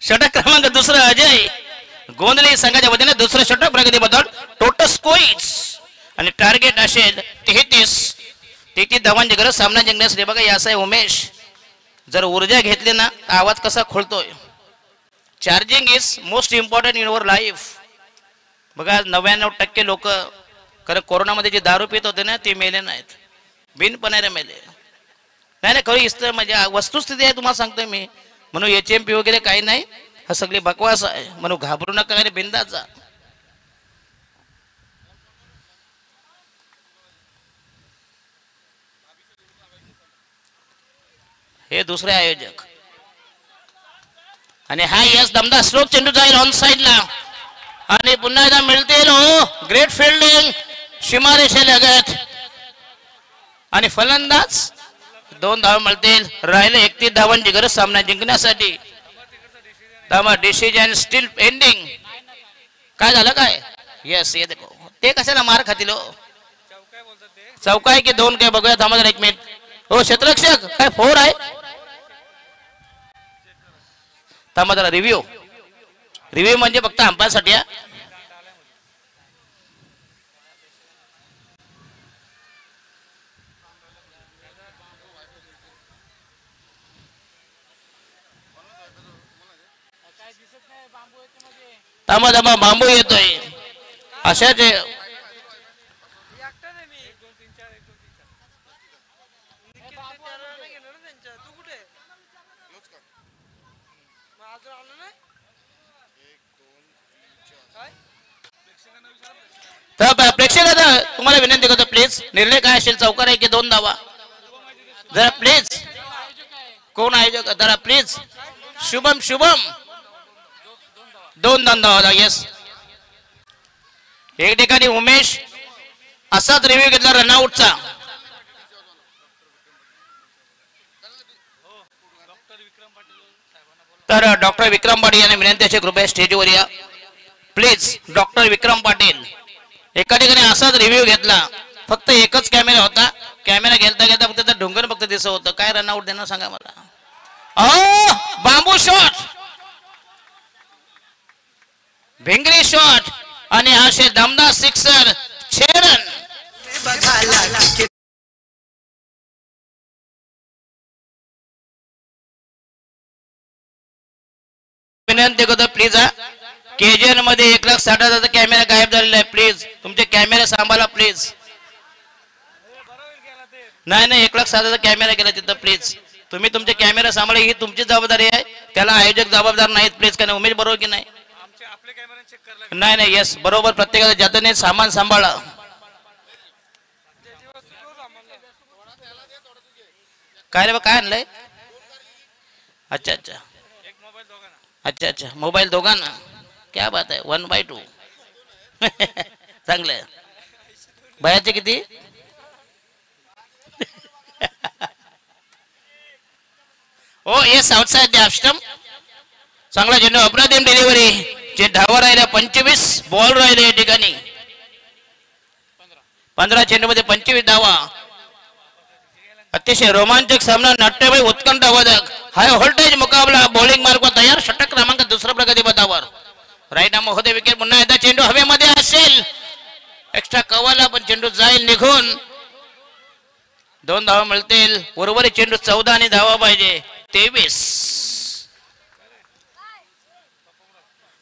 षटक क्रमांक दुसरा अजय गोंधळे संघाच्या वतीने दुसरं षटक प्रगती बदल टोटस कोईट्स आणि टार्गेट असेल 33 धावांची गरज सामना जिंकण्यासाठी. बघा या आहे उमेश, जर ऊर्जा घेतली ना आवाज कसा खोलतोय. Charging is most important in your life. बघा 99% लोक खरं कोरोनामध्ये जे दारू पित होते ना ते मेले नाहीत, बिनपणारे मेले नाही ना. खरी इस्त म्हणजे वस्तुस्थिती आहे तुम्हाला सांगतोय मी. म्हणून HMP वगैरे काही नाही, हा सगळी बकवास आहे. म्हणून घाबरू नका आणि बिंदास जा. हे दुसरे आयोजक आणि हा यस दमदार स्ट्रोक चेंडू जाईल ऑन साइडला आणि पुन्हा एकदा मिळतील. हो ग्रेट फिल्डिंग सीमारेषेलगत आणि फलंदाज 2 धावा मिळतील. राहिले 31 धावांची गरज सामना जिंकण्यासाठी. धावा डिसिजन स्टील पेंडिंग. काय झालं काय? यस ये देखो ते कशाला मार खातील हो. चौका की 2 काय बघूया थांबा जरा 1 मिनिट. हो क्षेत्ररक्षक काय 4 आहे. थांबा जरा रिव्ह्यू म्हणजे फक्त अंपायरसाठी. थांबा बांबू येतोय अशाच. तर प्रेक्षक तुम्हाला विनंती करतो प्लीज, निर्णय काय असेल चौकार आहे की 2 धावा जरा प्लीज. कोण आयोजक जरा प्लीज. शुभम 2 धावा. येस एक ठिकाणी उमेश असाच रिव्ह्यू घेतला रनआउटचा. तर डॉक्टर विक्रम पाटील यांनी विनंती अशी कृपया स्टेजवर या प्लीज. डॉक्टर विक्रम पाटील एका ठिकाणी असाच रिव्ह्यू घेतला, फक्त एकच कॅमेरा होता. कॅमेरा घेता फक्त त्या डोंगर फक्त दिसत होतं. काय रनआउट देणार सांगा मला. बांबू शॉट, भिंगरी शॉट आणि हा दमदार सिक्सर 6 रन. विनंती करतो प्लीज. केजीएन मध्ये 1,60,000 कॅमेरा गायब झालेला आहे. प्लीज तुमचे कॅमेरा सांभाळा प्लीज. नाही 1,60,000 कॅमेरा गेला तिथं. प्लीज तुम्ही तुमचे कॅमेरा सांभाळा, ही तुमची जबाबदारी आहे. त्याला आयोजक जबाबदार नाहीत प्लीज. कारण उमेश बरोबर की नाही. नाही येस बरोबर. प्रत्येकाला ज्यातने सामान सांभाळा. काय रे बा काय आणलंय. अच्छा मोबाईल दोघांना. क्या बात आहे. 1/2 चांगलं. भयाचे किती. ओ येस आउटसाइड द ऑफ. चांगला चेंडू अप्रतिम डिलिव्हरी. जे धावा राहिल्या 25 बॉल राहिले या ठिकाणी. 15 चेंडू मध्ये 25 धावा. अतिशय रोमांचक सामना, नाट्यमय उत्कंठावर्धक हाय व्होल्टेज मुकाबला. बॉलिंग मार्ग तयार. षटक क्रमांक 2 प्रगती पथावर. राईट ना महोदय विकेट. पुन्हा एकदा चेंडू हवेमध्ये असेल. एक्स्ट्रा कव्हरला पण चेंडू जाईल निघून. 2 धावा मिळतील. उर्वरित चेंडू 14 आणि धावा पाहिजे 23.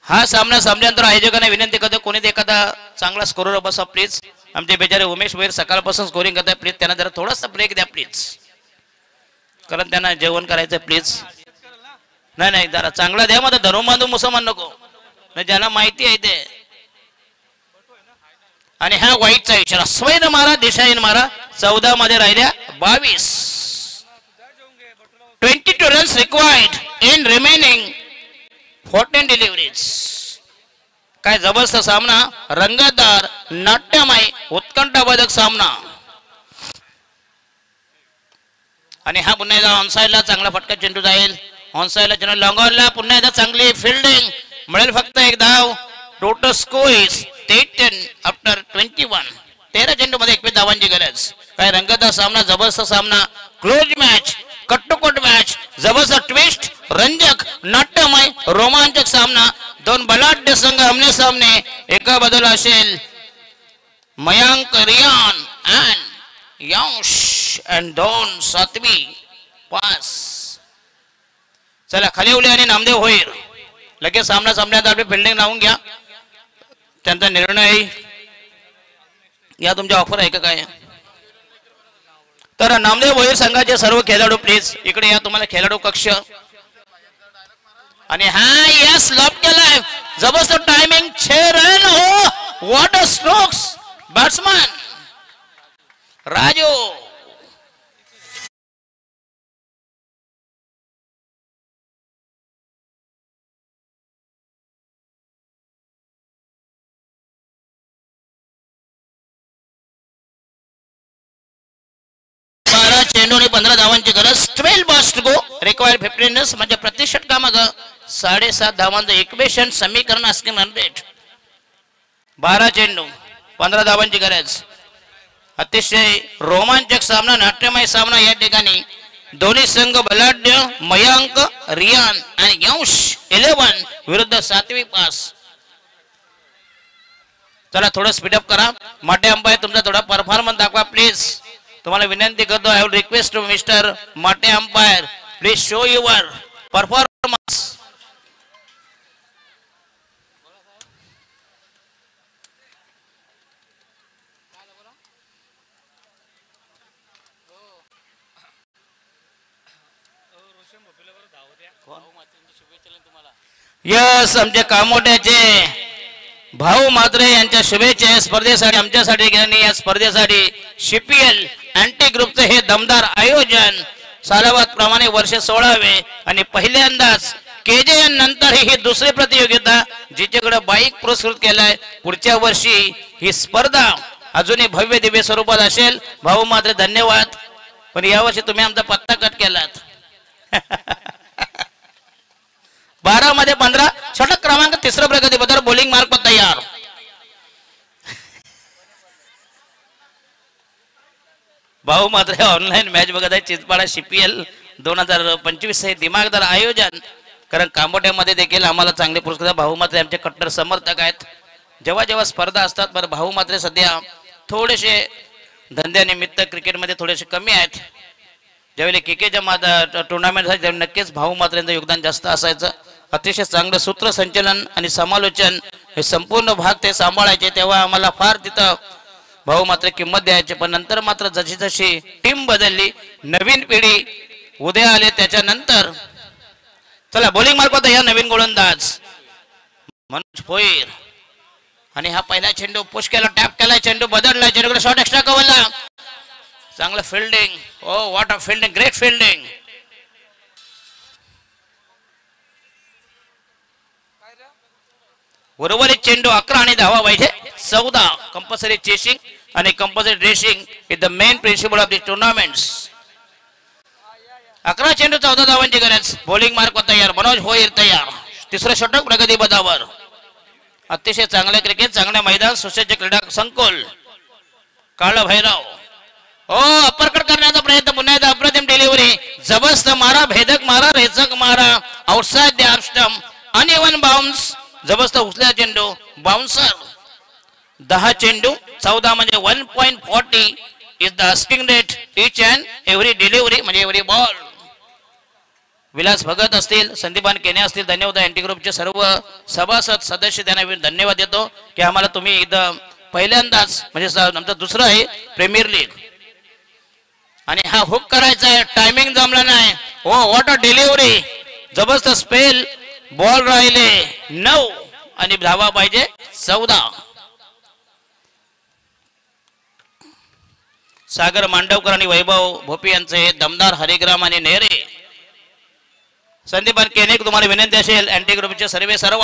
हा सामना संपल्यानंतर आयोजकांना विनंती करतो कोणी एखादा चांगला स्कोरर बसा प्लीज. आमचे बेचारे उमेश वैर सकाळपासून स्कोरिंग करतात. प्लीज त्यांना जरा थोडासा ब्रेक द्या प्लीज, कारण त्यांना जेवण करायचं प्लीज. नाही जरा चांगला द्या. मग धरून बांधून मुसलमान नको, ज्याला माहिती आहे ते. आणि हा वाईटचा इशारा. स्वैर मारा दिशाहीन मारा. 14 मध्ये राहिल्या 22. 22 runs required in remaining 14 deliveries. काय जबरदस्त सामना. रंगतदार नाट्यमय उत्कंठावर्धक सामना. आणि हा पुन्हा एकदा ऑनसाइडला चांगला फटका चेंडू जाईल. ऑनसाइडला चेंडू लॉंगॉनला. पुन्हा एकदा चांगली फिल्डिंग. मिळेल फक्त 1 धाव. Total score is 10 after 21. 13 चेंडू मध्ये 21 धावांची गरज. काय रंगतदार सामना, जबरदस्त सामना, क्लोज मॅच, कट्टोकट मॅच, जबरदस्त ट्विस्ट, रंजक नाट्यमय रोमांचक सामना. 2 बलाढ्य संघ आमने सामने. एका बाजूला असेल मयांक रियान अँड यश अँड 2 सातवी पास. चला खाली उले आणि नामदेव होईल. लगेच सामना संपण्यात आपली फिल्डिंग लावून घ्या. त्यांचा निर्णय या तुमच्या ऑफर आहे का काय. तर नामदेव भोईर संघाचे सर्व खेळाडू प्लीज इकडे या. तुम्हाला खेळाडू कक्ष आणि हा यस लॉक केलाय. जबरदस्त टायमिंग 6 रन. हो what a strokes batsman Raju. 12 चेंडू आणि 15 धावांची गरज. 12 balls to go. Required 15 runs म्हणजे प्रति षटकामागं 7.5 धावांचं इक्वेशन समीकरण असणे म्हणजेच 12 चेंडू 15 धावांची गरज. अतिशय रोमांचक सामना, नाट्यमय सामना या ठिकाणी. दोन्ही संघ बलाढ्य. मयांक रियान आणि यश 11 विरुद्ध 7वी पास. चला थोडं स्पीडअप करा. माटे अंपायर तुमचा थोडा परफॉर्मन्स दाखवा प्लीज. तुम्हाला विनंती करतो. I will request to mister Mate umpire please show your performance. Yes आमचे कामोट्याचे भाऊ मात्रे यांच्या शुभेच्छा या स्पर्धेसाठी आमच्यासाठी आणि या स्पर्धेसाठी CPL अँटी ग्रुपचे हे दमदार आयोजन. सालाबाद प्रमाणे वर्ष 16वे आणि पहिल्यांदाच KJN नंतर ही दुसरी प्रतियोगिता जिच्याकडे बाईक पुरस्कृत केलाय. पुढच्या वर्षी ही स्पर्धा अजूनही भव्य दिव्य स्वरूपात असेल. भाऊ मात्रे धन्यवाद. पण यावर्षी तुम्ही आमचा पत्ता कट केलात. 12 मध्ये 15. षटक क्रमांक 3 प्रगती बदल. बॉलिंग मार्क तयार. भाऊ मात्र ऑनलाईन मॅच बघत आहे. चिंचपाडा CPL 2025 हे दिमागदार आयोजन. कारण कांबोट्यामध्ये देखील आम्हाला चांगले पुरस्कार. भाऊ मात्रे आमचे कट्टर समर्थक आहेत. जेव्हा जेव्हा स्पर्धा असतात बरं भाऊ मात्रे सध्या थोडेसे धंद्यानिमित्त क्रिकेटमध्ये थोडेसे कमी आहेत. ज्यावेळी क्रिकेटच्या टुर्नामेंटसाठी नक्कीच भाऊ मात्रेंचं योगदान जास्त असायचं. अतिशय चांगलं सूत्रसंचलन आणि समालोचन हे संपूर्ण भाग ते सांभाळायचे. तेव्हा आम्हाला फार तिथं भाऊ मात्र किंमत द्यायची. पण नंतर मात्र जशी जशी टीम बदलली, नवीन पिढी उद्या आले त्याच्यानंतर चला बॉलिंग मार्क होता या नवीन गोलंदाज मनोज भोईर. आणि हा पहिला चेंडू पुश केला, टॅप केला, चेंडू बदलला, चेंडूकडे शॉट एक्स्ट्रा कवरला. चांगलं fielding. Oh what a fielding, great fielding. उर्वरित चेंडू 11 आणि धावा पाहिजे 14. कंपल्सरी चेसिंग आणि compulsory dressing is the main principle of the tournaments. 11 चेंडू 14 धावांची गरज. बॉलिंग मार्क तयार. मनोज भोईर तयार. तिसरं षटक प्रगती पदावर. अतिशय चांगले क्रिकेट, चांगले मैदान, सुसज्ज क्रीडा संकुल. काळ भैरव. ओ अपरकट करण्याचा प्रयत्न, पुन्हा एकदा अप्रतिम डिलिव्हरी. जबरदस्त मारा, भेदक मारा, रेचक मारा, outside the off stump, uneven bounce. जबरदस्त उचल्या चेंडू, बाउन्सर. 10 चेंडू 14 म्हणजे 1.40 is the asking rate each and every delivery म्हणजे एव्हरी बॉल. विलास भगत असतील, संदीपान केने असतील, धन्यवाद. अँटी ग्रुपचे सर्व सभासद सदस्य त्यांना धन्यवाद देतो की आम्हाला तुम्ही इथं पहिल्यांदाच म्हणजे आमचं दुसरं आहे प्रीमियर लीग. आणि हा हुक करायचा आहे, टायमिंग जमला नाही. ओ व्हॉट अ डिलिव्हरी. जबरदस्त स्पेल. बॉल राहिले 9 आणि धावा पाहिजे 14. सागर मांडवकर आणि वैभव भोपी यांचे दमदार हरिग्राम आणि नेरे. संदीपान केने तुम्हाला विनंती असेल अँटी ग्रुपचे सर्व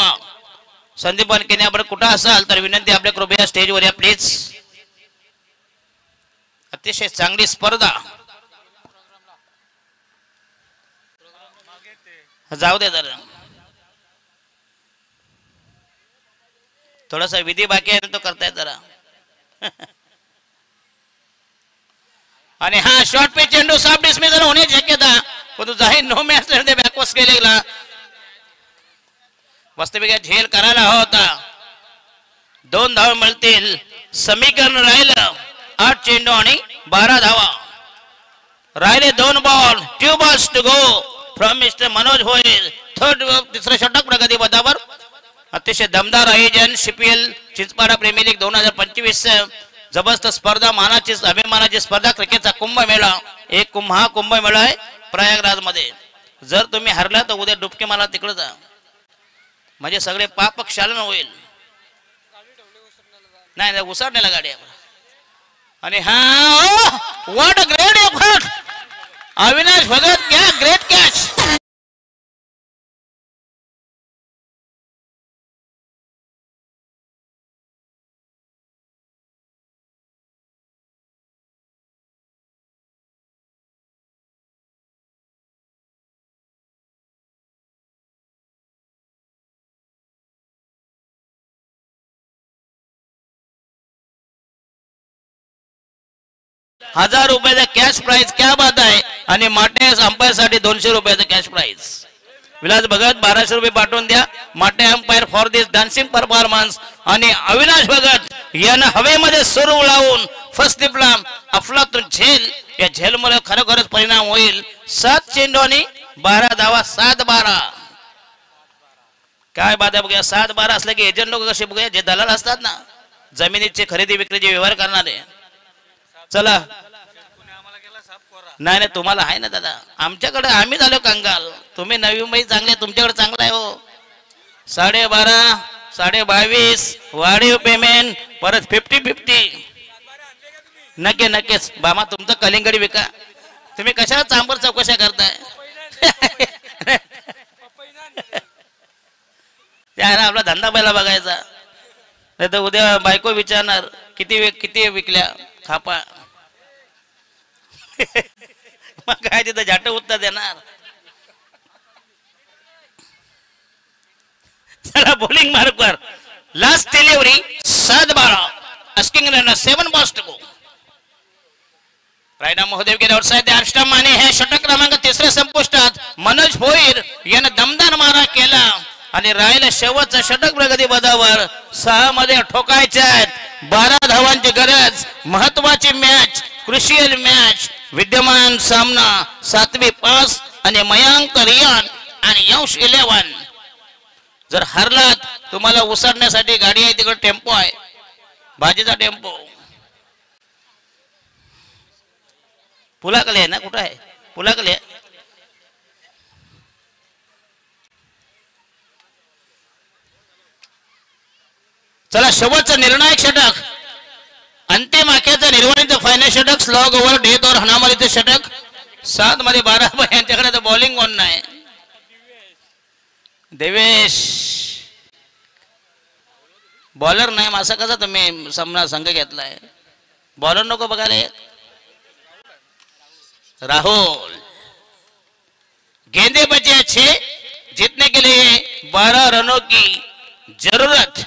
संदीपान केने आपण कुठं असाल तर विनंती आपल्या कृपया स्टेजवर या प्लीज. अतिशय चांगली स्पर्धा. जाऊ दे जरा, थोडासा विधी बाकी आहे तो करताय जरा. आणि हा शॉर्ट पे चेंडू साफ डिस्मिसल होण्याची शक्यता, पण जाहीर नो मॅच लढते बॅकवर्स केलेला. वास्तविक झेल करायला हवा होता. 2 धावा मिळतील समीकरण राहिलं 8 चेंडू आणि 12 धावा. राहिले 2 ball, 2 balls to go from mister Manoj Bhoir. तिसरं षटक प्रगती पथावर. अतिशय दमदार आयोजन CPL चिंचपाडा प्रीमियर लीग 2025 जबरदस्त स्पर्धा, मानाची अभिमानाची स्पर्धा, क्रिकेटचा कुंभमेळा. एक हा कुंभमेळा आहे प्रयागराज मध्ये. जर तुम्ही हरला तर उद्या डुबके मला तिकडे जा, म्हणजे सगळे पाप क्षालन होईल. नाही उसरण्याला गाडी. आणि हा what a great effort Avinash Bhagat, क्या ग्रेट कॅच. ₹1000 कॅश प्राइज, क्या बात आहे. आणि माटे अंपायर साठी ₹200 कॅश प्राइज. विलास भगत 1200 रुपये पाठवून द्या. माटे umpire for this dancing performance. आणि अविनाश भगत यांना हवेमध्ये सूर उडवून फर्स्ट टिपला अफलातून झेल. या झेलमुळे खरोखरच परिणाम होईल. 7 चेंडू आणि 12 धावा, 7-12. काय बात आहे बघूया. 7-12 असलं की एजंट लोक कसे बघूया, जे दलाल असतात ना जमिनीचे खरेदी विक्रीचे व्यवहार करणारे. चला नाही नाही तुम्हाला आहे ना दादा, आमच्याकडे आम्ही झालो कंगाल. तुम्ही नवी मुंबई चांगले, तुमच्याकडे चांगला आहे हो. 12.5, 22.5 वाढीव पेमेंट, परत 50-50. नक्कीच बामा तुमचं कलिंगडी विका. तुम्ही कशाला चांबर चौकशा करताय. त्याला आपला धंदा पहिला बघायचा, नाही तर उद्या बायको विचारणार किती विकल्या खापा. मग काय तिथं जाट उत्तर देणार. चला बॉलिंग मार्कवर last delivery 7-12. Asking runner 7 balls to go. रायडा महोदय गेले आउटसाइड द आर्मस्ट्रॉंग आणि हे षटक क्रमांक 3 संपुष्टात. मनोज भोईर यानं दमदार मारा केला आणि राहिलं शेवटचं षटक प्रगती पदावर. 6 मध्ये ठोकायचे आहेत. 12 धावांची गरज. महत्वाची मॅच, क्रुशियल मॅच. विद्यमान सामना 7वी पास आणि मयांक रियान आणि यश 11. जर हरलात तुम्हाला उसरण्यासाठी गाडी आहे, तिकडे टेम्पो आहे, भाजीचा टेम्पो. पुलाकले आहे ना, कुठं आहे पुलाकले. चला शेवटचं निर्णायक षटक, अंतिम आख्याचं निर्वाणीचं फायनल षटक. स्लॉग ओव्हर, डेथ और हनामारीचं षटक. 7 मध्ये 12 यांच्याकडे तर बॉलिंग कोण नाही. देवेश बॉलर नाही, असं कसं तुम्ही सामना संघ घेतलाय. बॉलर नको बघायला. राहुल गेंदे बचे अच्छे, जीतने के लिए 12 रनों की जरूरत.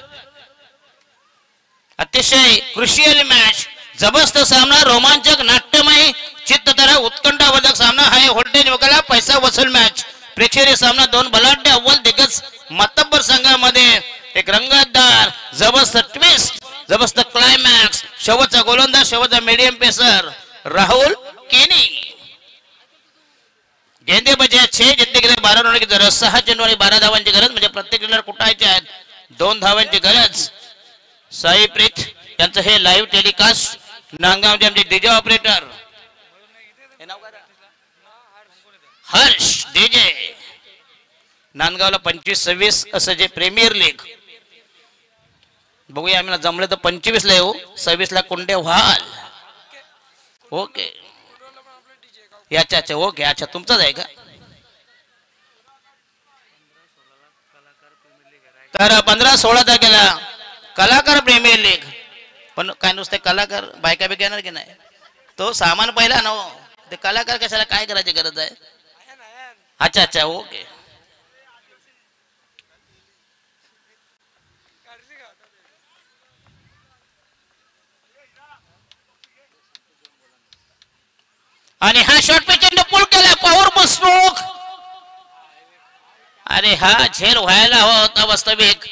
अतिशय क्रुशियल मॅच, जबरदस्त सामना, रोमांचक, नाट्यमय, चित्तधरा, उत्कंठावर्धक सामना आहे. व्होल्टेज वगळा, पैसा वसूल मॅच. प्रेक्षणीय सामना. 2 बलाढ्य अव्वल दिग्गज मातब्बर संघामध्ये एक रंगतदार जबरदस्त ट्विस्ट, जबरदस्त क्लायमॅक्स. शेवटचा गोलंदाज, शेवटचा मीडियम पेसर राहुल केनी. गेंदे बचे 6, जितने गेले 12 रनची गरज. 6 चेंडू आणि 12 धावांची गरज, म्हणजे प्रत्येक चेंडूला कुटायचे आहेत. 2 धावांची गरज. साई प्रीत यांचं हे लाईव्ह टेलिकास्ट. नांदगावचे आमचे डीजे ऑपरेटर हर्ष डीजे. नांदगावला 25-26 असं जे प्रीमियर लीग बघूया. आम्ही जमले तर 25 ला येऊ, 26 ला कुंडे व्हाल. ओके याच्या ओके. अच्छा तुमचाच आहे का. तर 15-16 तारखेला कलाकार प्रीमियर लीग. पण काय नुसते कलाकार बायका बी घेणार की नाही. तो सामान पहिला ना, ते कलाकार कशाला काय करायची गरज आहे. अच्छा ओके. आणि हा शॉट पे चेंडू पुल केला, पॉवरफुल स्ट्रोक. अरे हा झेल व्हायला होता वास्तविक.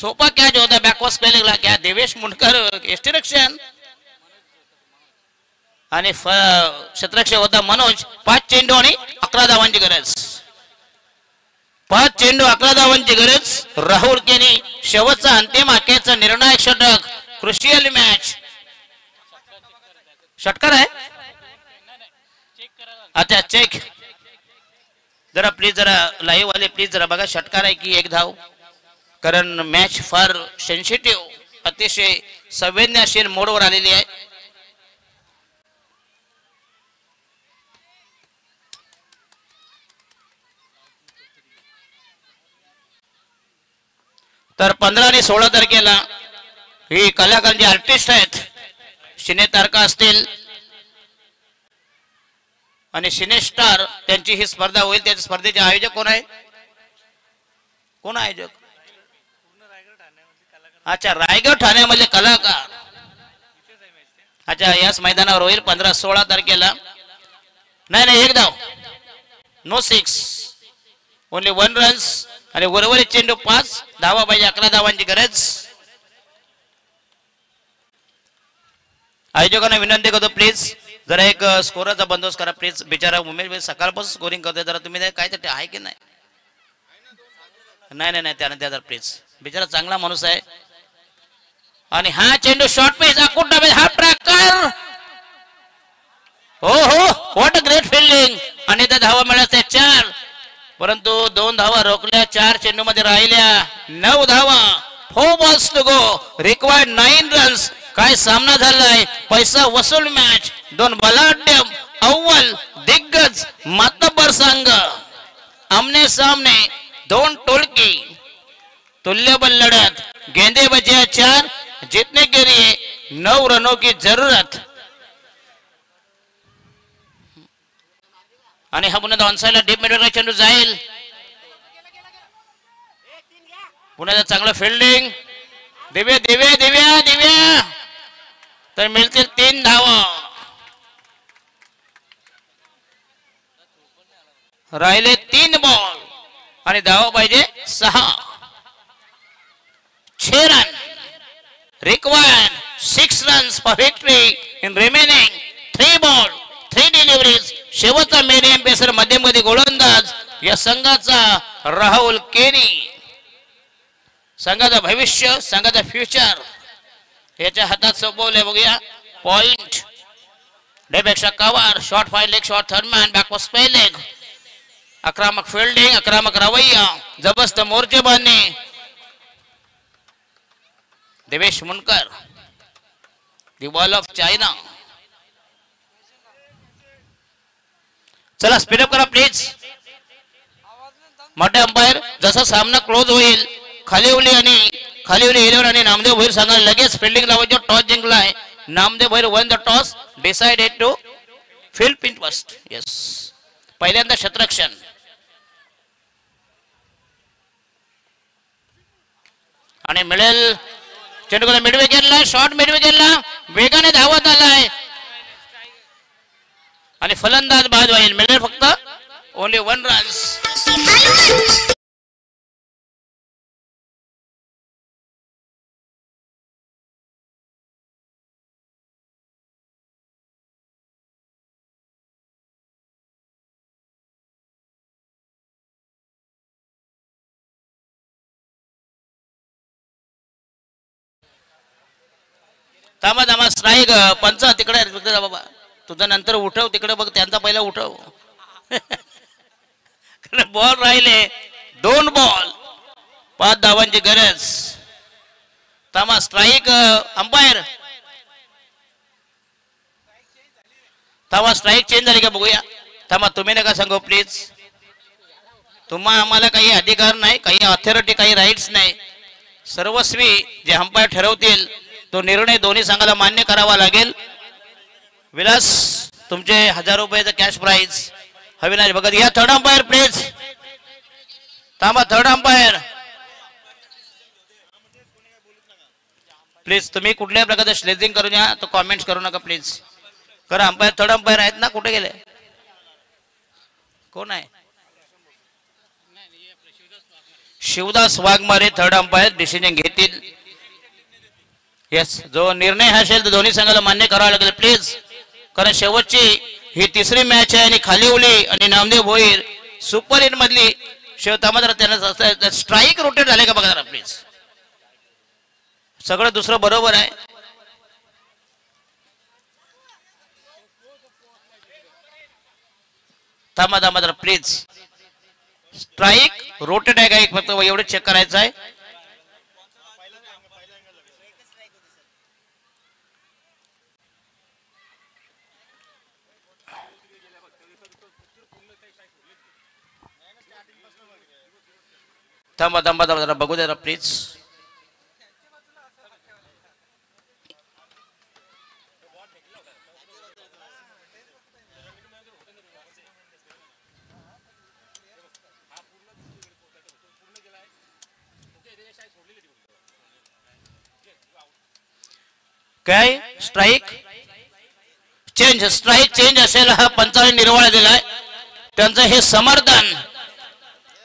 सोपा कॅच होता बॅकवर्ड स्पेलिंगला क्या देवेश मुंडकर एस्टिरक्षण आणि क्षेत्ररक्षक होता मनोज. 5 चेंडू आणि 11 धावांची गरज. 5 चेंडू 11 धावांची गरज. राहुल केनी शेवटचा अंतिम आखेचा निर्णायक षटक. Crucial match. षटकार आहे अच्छा चेक जरा प्लीज जरा लाईव्ह वाले प्लीज जरा बघा षटकार आहे की एक धाव. कारण मॅच फार सेन्सिटिव्ह अतिशय संवेदनशील मोडवर आलेली आहे. तर 15 आणि 16 तारखेला ही कलाकार जे आर्टिस्ट आहेत सिने तारका असतील आणि सिने स्टार त्यांची ही स्पर्धा होईल. त्या स्पर्धेचे आयोजक कोण आहे? कोण आयोजक? अच्छा रायगड ठाण्यामधले कलाकार. अच्छा याच मैदानावर होईल 15-16 तारखेला. नाही एक धाव नो 6 ओनली 1 रन्स आणि उर्वरित चेंडू 5 धावा पाहिजे. 11 धावांची गरज. आयोजकांना विनंती करतो प्लीज जरा एक स्कोरचा बंदोबस्त करा प्लीज. बिचारा उमेश सकाळपासून स्कोरिंग करतोय जरा तुम्ही काय ते आहे की नाही? नाही त्याने द्या जरा प्लीज. बिचारा चांगला माणूस आहे. आणि हा चेंडू शॉर्ट पेस आकुट डावे हा ट्रॅकर. हो व्हॉट अ ग्रेट फिल्डिंग. आणि त्या धावा मिळाल्या 4 परंतु 2 धावा रोखल्या. 4 चेंडू मध्ये राहिल्या 9 धावा. 4 balls to go. Required 9 runs. काय सामना झालाय. पैसा वसूल मॅच. 2 बलाढ्य अव्वल दिग्गज मातब्बर संघ आमने सामने. 2 टोळकी तुल्यबल लढत. गेंदे बचे 4 जीतने के लिए 9 रनों की जरूरत. आणि हा पुन्हा ऑनसाइडला डीप मिडल चेंडू जाईल. पुन्हा चांगलं फिल्डिंग. दिव्या तर मिळतील 3 धावा. राहिले 3 बॉल आणि धावा पाहिजे 6. 6 run required. 6 runs for victory in remaining 3 ball 3 deliveries. शेवटचा मीडियम पेसर मध्यमगती गोलंदाज या संघाचा राहुल केनी. संघाचं भविष्य संघाचा फ्युचर याच्या हातात सोपवले. बघूया पॉइंट डेपेक्षा cover short 5 leg short third man backward spelling. आक्रमक फिल्डिंग आक्रमक रवैया जबरदस्त मोर्चेबाजी. Devesh Mundkar the ball of China. चला स्पीडअप करा प्लीज. मोठे अंपायर जसा सामना क्लोज होईल खालीवली 11 आणि नामदेव भैर सांगायला लगेच फिल्डिंग लावायचं. टॉस जिंकलाय Namdev Bhair won the toss decided to field पिन फर्स्ट. यस पहिल्यांदा क्षेत्ररक्षण. आणि मिळेल चेंडूला मिडवे गेला. शॉर्ट मिडवे गेला. वेगाने धावत आलाय आणि फलंदाज बाद होईल. मिळेल फक्त ओनली 1 रन्स. थांबा स्ट्राईक. पंच तिकडे बाबा तुझं नंतर उठव तिकडे बघ. त्यांचा पहिला उठव. बॉल राहिले 2 बॉल 5 धावांची गरज. थांबा स्ट्राईक अंपायर. थांबा स्ट्राईक चेंज झाली का बघूया. थांबा तुम्ही नका सांगू प्लीज. तुम्हा आम्हाला काही अधिकार नाही काही ऑथॉरिटी काही राईट्स नाही. सर्वस्वी जे अंपायर ठरवतील तो निर्णय दोन्ही संघाला मान्य करावा लागेल. विलास तुमचे 1000 रुपयाचं कॅश प्राइज. अविनाश भगत या थर्ड अंपायर प्लीज. थांबा थर्ड अंपायर प्लीज. तुम्ही कुठल्याही प्रकारचं स्लेजिंग करू द्या तो कॉमेंट्स करू नका प्लीज. करा अंपायर थर्ड अंपायर आहेत ना. कुठे गेले कोण आहे? Shivdas Waghmare third umpire decision घेतील. येस, जो निर्णय हा असेल तो दोन्ही संघाला मान्य करावा लागेल प्लीज, कारण शेवटची ही तिसरी मॅच आहे आणि खालीवली आणि नामदेव भोईर सुपर हिट मधली शेवटामध्ये त्यांना स्ट्राईक रोटेट झाले का बघा जरा प्लीज. सगळं दुसरं बरोबर आहे. थांबा थांबा जरा प्लीज. स्ट्राईक रोटेट आहे का एक फक्त एवढं चेक करायचं आहे. थांबा थांबा थांबा जरा बघू द्या प्लीज. काय स्ट्राईक चेंज, स्ट्राईक चेंज असेल हा पंचाने निर्वाळा दिलाय. त्यांचं हे समर्थन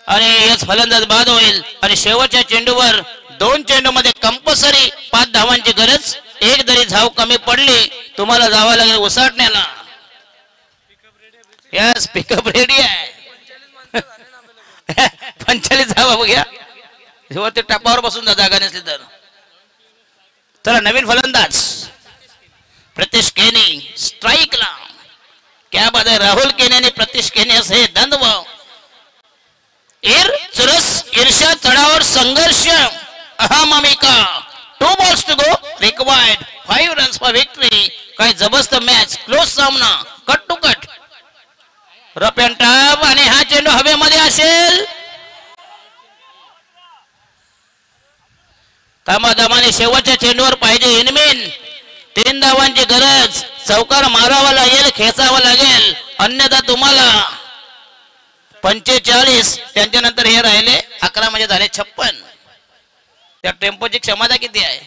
आणि हेच फलंदाज बाद होईल आणि शेवटच्या चेंडूवर 2 चेंडूमध्ये कंपल्सरी 5 धावांची गरज. एक जरी धाव कमी पडली तुम्हाला जावं लागेल उसाटण्याला. यस, पिकअप रेडी आहे. 45 धावा बघूया, ते टपावर बसून जागा नसली तर. चला नवीन फलंदाज प्रतीश केनी स्ट्राईकला. क्या बात आहे, राहुल केनी आणि प्रतीश केनी असे द्वंद्व. चुरस ईर्ष्या चढावर संघर्ष अहमामिका. 2 balls to go, required 5 runs for victory. काय जबरदस्त मॅच, क्लोज सामना, cut to cut. Rough and tough आणि हा चेंडू हवेमध्ये असेल. दमादमाने शेवटच्या चेंडूवर पाहिजे इनमेन. 3 धावांची गरज. चौकार मारावा लागेल, खेचावा लागेल, अन्यथा तुम्हाला 45. त्यांच्यानंतर हे राहिले 11 म्हणजे झाले 56. त्या टेम्पोची क्षमता किती आहे?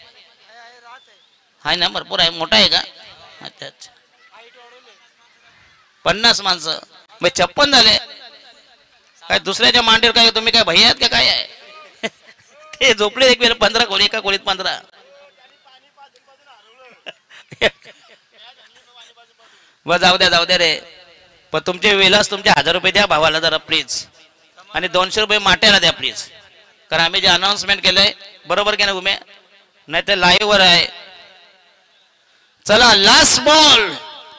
हाय ना, भरपूर आहे. मोठा आहे का? अच्छा अच्छा, 50 माणसं मग 56 झाले. काय दुसऱ्याच्या मांडीवर काय तुम्ही काय भैया आहेत का काय आहे? ते झोपले एक वेळ 15 खोली, एका खोलीत 15. जाऊ द्या रे. पण तुमचे विलास तुमचे 1000 रुपये द्या भावाला जरा प्लीज, आणि 200 रुपये माट्याला द्या प्लीज, कारण आम्ही जे अनाउन्समेंट केलंय बरोबर की नाही उमे, नाही तर लाईव्ह वर आहे. चला लास्ट बॉल,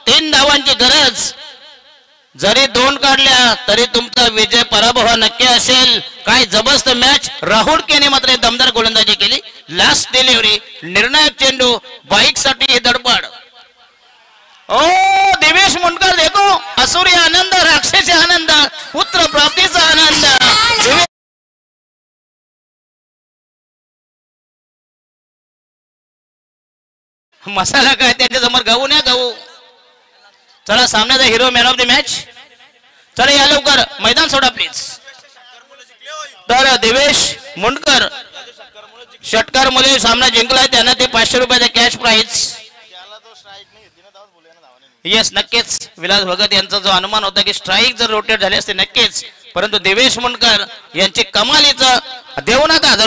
3 धावांची गरज. जरी 2 काढल्या तरी तुमचा विजय पराभव हा नक्की असेल. काय जबरदस्त मॅच. राहुल केने मात्र दमदार गोलंदाजी केली. लास्ट डिलिव्हरी, निर्णायक चेंडू, बाईक साठी हे धडपड. ओ देवेश मुंडकर देखो, असुरी आनंद, राक्षसी आनंद, पुत्र प्राप्तीचा आनंद. मसाला काय त्यांच्या समोर गाऊ नाही गाऊ. चला सामन्याचा hero, man of the match. चला या लवकर, मैदान सोडा प्लीज. तर देवेश मुंडकर षटकार मुले सामना जिंकलाय, त्यांना ते 500 रुपयाचा कॅश प्राइज. येस नक्कीच, विलास भगत यांचा जो अनुमान होता की स्ट्राईक जर रोटेट झाले असते नक्कीच, परंतु देवेश मुंडकर यांची कमालीचं देऊ नका 1000 रुपये.